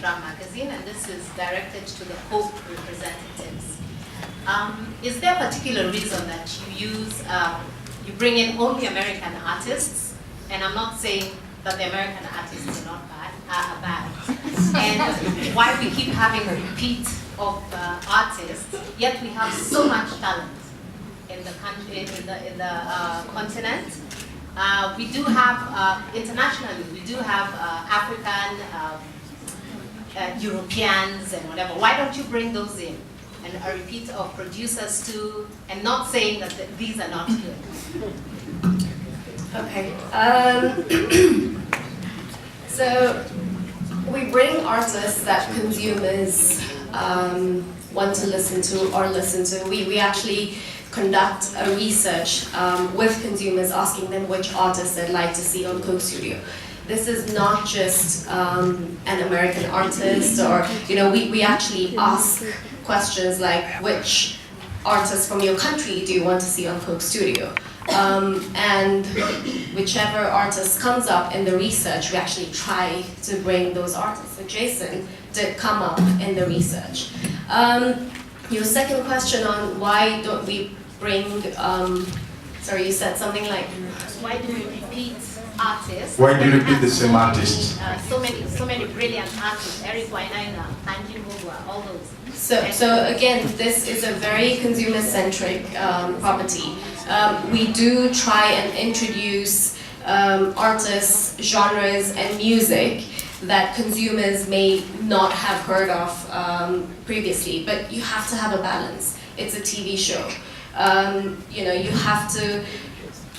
Drum magazine, and this is directed to the Pope representatives. Is there a particular reason that you bring in only American artists? And I'm not saying that the American artists are not bad, are bad. And why we keep having a repeat of artists, yet we have so much talent in the country, in the continent. We do have internationally, we do have African, Europeans, and whatever. Why don't you bring those in? And a repeat of producers too, and not saying that these are not good. Okay. So we bring artists that consumers want to listen to or listen to. We actually conduct a research with consumers, asking them which artists they'd like to see on Coke Studio. This is not just an American artist, or we actually ask questions like, which artists from your country do you want to see on Coke Studio? And whichever artist comes up in the research, we actually try to bring those artists. So Jason did come up in the research. Your second question on why don't we bring, sorry, you said something like, why do we repeat artists? Why do you repeat the same artists? So many brilliant artists, Eric Wainaina, Angie Mugwa, all those. So again, this is a very consumer-centric property. We do try and introduce artists, genres, and music that consumers may not have heard of previously, but you have to have a balance. It's a TV show.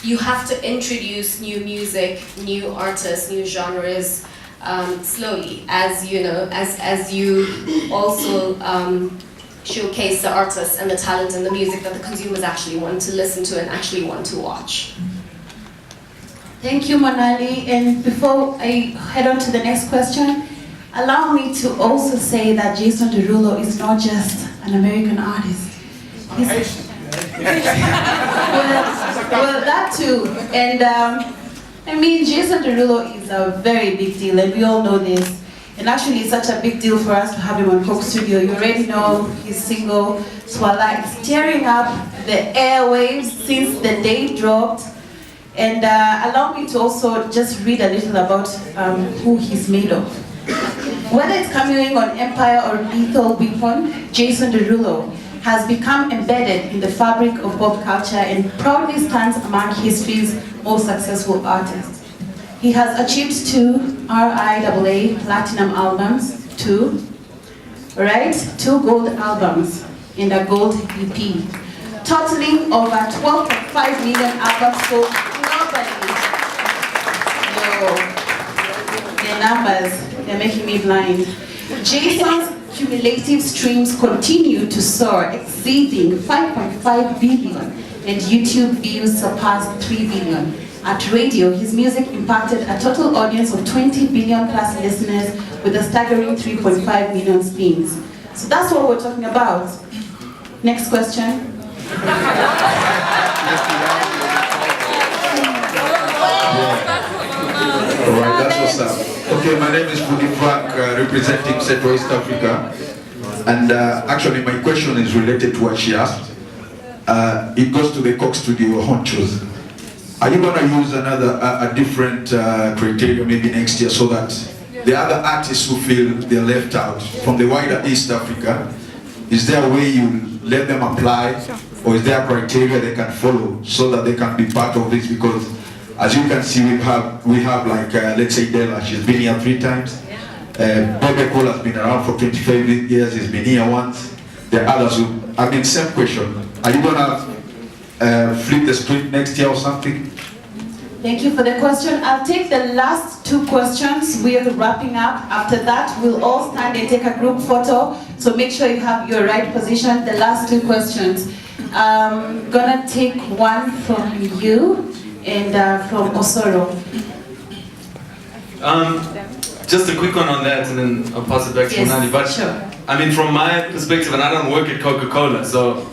You have to introduce new music, new artists, new genres slowly, as you also showcase the artists and the talent and the music that the consumers actually want to listen to and actually want to watch. Thank you, Monali. And before I head on to the next question, allow me to also say that Jason Derulo is not just an American artist. Well, that too. And I mean, Jason Derulo is a very big deal, and we all know this. And actually, it's such a big deal for us to have him on Coke Studio. You already know his single, Swala. It's tearing up the airwaves since the day it dropped. And allow me to also just read a little about who he's made of. Whether it's coming on Empire or Lethal Weapon, Jason Derulo has become embedded in the fabric of pop culture and proudly stands among history's most successful artists. He has achieved 2 RIAA platinum albums, 2 gold albums, and a gold EP, totaling over 12.5 million albums sold globally. The numbers, they're making me blind. Jason's cumulative streams continue to soar, exceeding 5.5 billion, and YouTube views surpassed 3 billion. At radio, his music impacted a total audience of 20 billion plus listeners with a staggering 3.5 million spins. So that's what we're talking about. Next question. Alright, that's what's up. Okay, my name is Fudi Frank, representing Central East Africa. And actually my question is related to what she asked. It goes to the Coke Studio honchos. Are you going to use a different criteria maybe next year so that the other artists who feel they're left out from the wider East Africa, is there a way you let them apply, or is there a criteria they can follow so that they can be part of this? Because as you can see, we have like, let's say Della, she's been here 3 times. Bobby Cole has been around for 25 years, he's been here once. There are others who, I mean, same question. Are you going to flip the script next year or something? Thank you for the question. I'll take the last 2 questions. We are wrapping up. After that, we'll all stand and take a group photo. So make sure you have your right position. The last 2 questions. I'm gonna take one from you and from Osoro. Just a quick one on that, and then I'll pass it back to Monali. But sure. I mean, from my perspective, and I don't work at Coca-Cola, so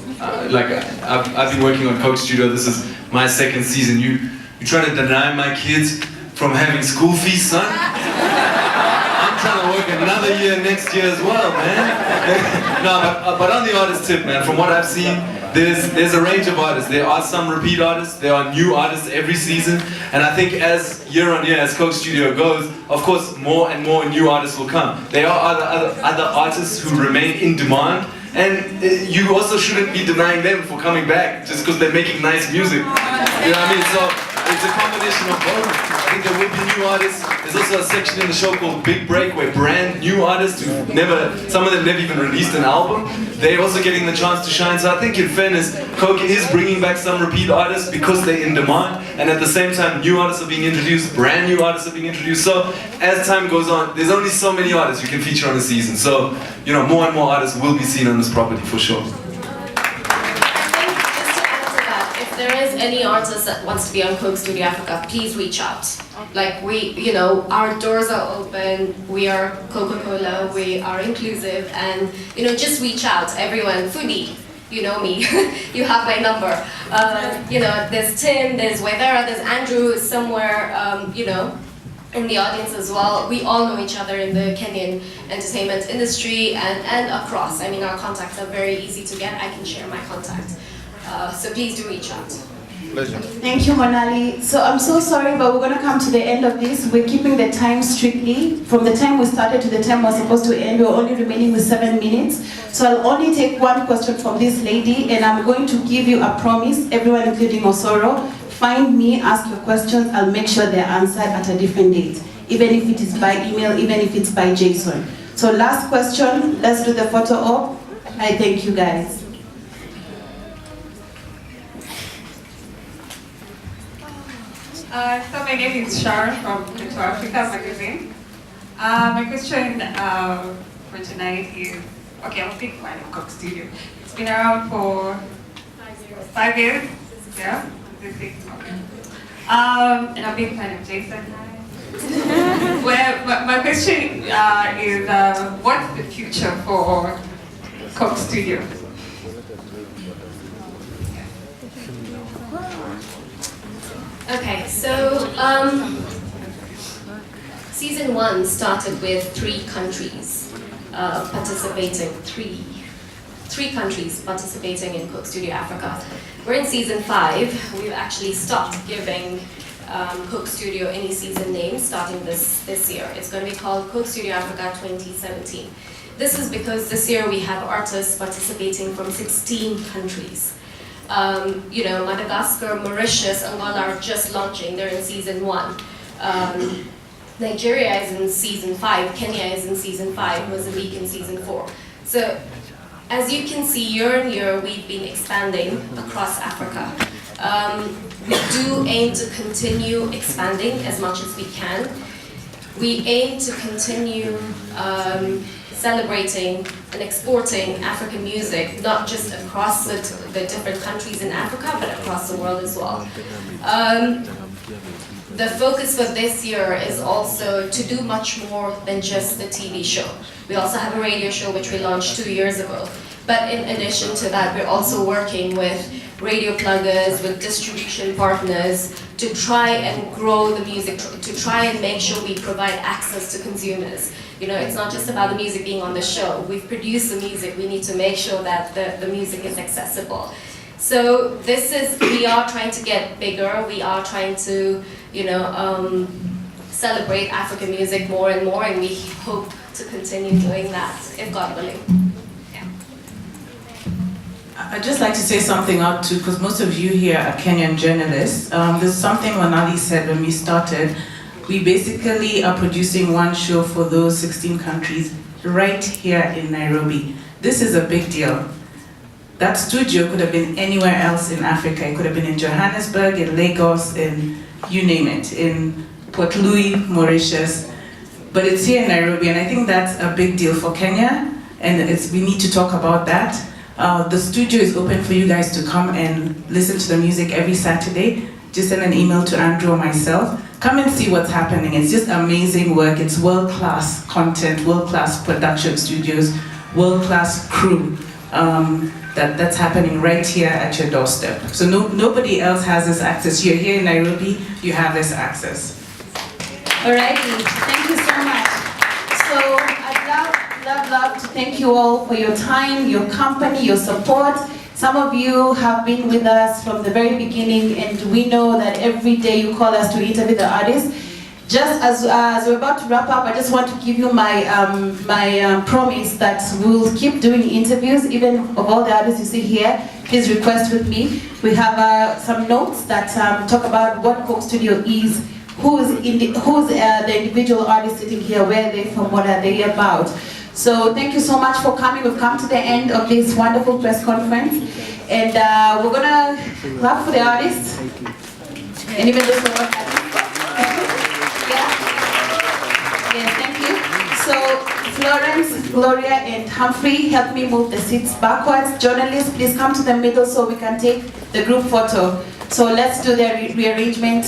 like I've been working on Coke Studio. This is my 2nd season. You're trying to deny my kids from having school fees, son? I'm trying to work work another year next year as well, man. No, but on the artist tip, man, from what I've seen, there's a range of artists. There are some repeat artists, there are new artists every season, and I think as year on year, as Coke Studio goes, of course more and more new artists will come. There are other artists who remain in demand, and you also shouldn't be denying them for coming back just because they're making nice music. You know what I mean? So it's a combination of both. I think there will be new artists. There's also a section in the show called Big Break where brand new artists who some of them never even released an album, they're also getting the chance to shine. So I think in fairness, Coke is bringing back some repeat artists because they're in demand, and at the same time new artists are being introduced, brand new artists are being introduced. So as time goes on, there's only so many artists you can feature on a season. So, you know, more and more artists will be seen on this property for sure. If there is any artist that wants to be on Coke Studio Africa, please reach out. Like our doors are open, we are Coca-Cola, we are inclusive, and just reach out, everyone. Foodie, you know me, you have my number. There's Tim, there's Waivera, there's Andrew somewhere, in the audience as well. We all know each other in the Kenyan entertainment industry and across. I mean, our contacts are very easy to get. I can share my contact. So please do reach out. Pleasure. Thank you, Monali. So I'm so sorry, but we're going to come to the end of this. We're keeping the time strictly. From the time we started to the time we're supposed to end, we're only remaining with 7 minutes. So I'll only take one question from this lady, and I'm going to give you a promise, everyone including Osoro. Find me, ask your questions, I'll make sure they're answered at a different date. Even if it is by email, even if it's by JSON. So last question, let's do the photo op. I thank you guys. So my name is Sharon from Crypto Africa magazine. My question for tonight is, okay, I'm a big fan of Coke Studio. It's been around for 5 years. Yeah? Okay. And I'm a big fan of Jason. Well, my question is, what's the future for Coke Studio? Okay, so season 1 started with 3 countries participating, three countries participating in Coke Studio Africa. We're in season 5. We've actually stopped giving Coke Studio any season names starting this year. It's going to be called Coke Studio Africa 2017. This is because this year we have artists participating from 16 countries. Madagascar, Mauritius, Angola are just launching. They're in season 1. Nigeria is in season 5. Kenya is in season 5. Mozambique in season 4. So, as you can see, year on year, we've been expanding across Africa. We do aim to continue expanding as much as we can. We aim to continue celebrating and exporting African music, not just across the different countries in Africa, but across the world as well. The focus for this year is also to do much more than just the TV show. We also have a radio show which we launched 2 years ago. But in addition to that, we're also working with radio pluggers, with distribution partners, to try and grow the music, to try and make sure we provide access to consumers. It's not just about the music being on the show. We've produced the music, we need to make sure that the music is accessible. So we are trying to get bigger, we are trying to, celebrate African music more and more, and we hope to continue doing that, if God willing. I'd just like to say something out too, because most of you here are Kenyan journalists. There's something Monali said when we started. We basically are producing one show for those 16 countries right here in Nairobi. This is a big deal. That studio could have been anywhere else in Africa. It could have been in Johannesburg, in Lagos, in you name it, in Port Louis, Mauritius. But it's here in Nairobi, and I think that's a big deal for Kenya, and we need to talk about that. The studio is open for you guys to come and listen to the music every Saturday. Just send an email to Andrew or myself. Come and see what's happening. It's just amazing work. It's world-class content, world-class production studios, world-class crew that's happening right here at your doorstep. So nobody else has this access. You're here in Nairobi, you have this access. Alrighty, thank you so much. So love to thank you all for your time, your company, your support. Some of you have been with us from the very beginning, and we know that every day you call us to interview the artists. Just as we're about to wrap up, I just want to give you my promise that we'll keep doing interviews, even of all the artists you see here. Please request with me. We have some notes that talk about what Coke Studio is, who's the individual artist sitting here, where are they from, what are they about. So thank you so much for coming. We've come to the end of this wonderful press conference, and we're gonna clap for the artists, and even those who are Yes, thank you. So, Florence, Gloria, and Humphrey, help me move the seats backwards. Journalists, please come to the middle so we can take the group photo. So let's do the rearrangement.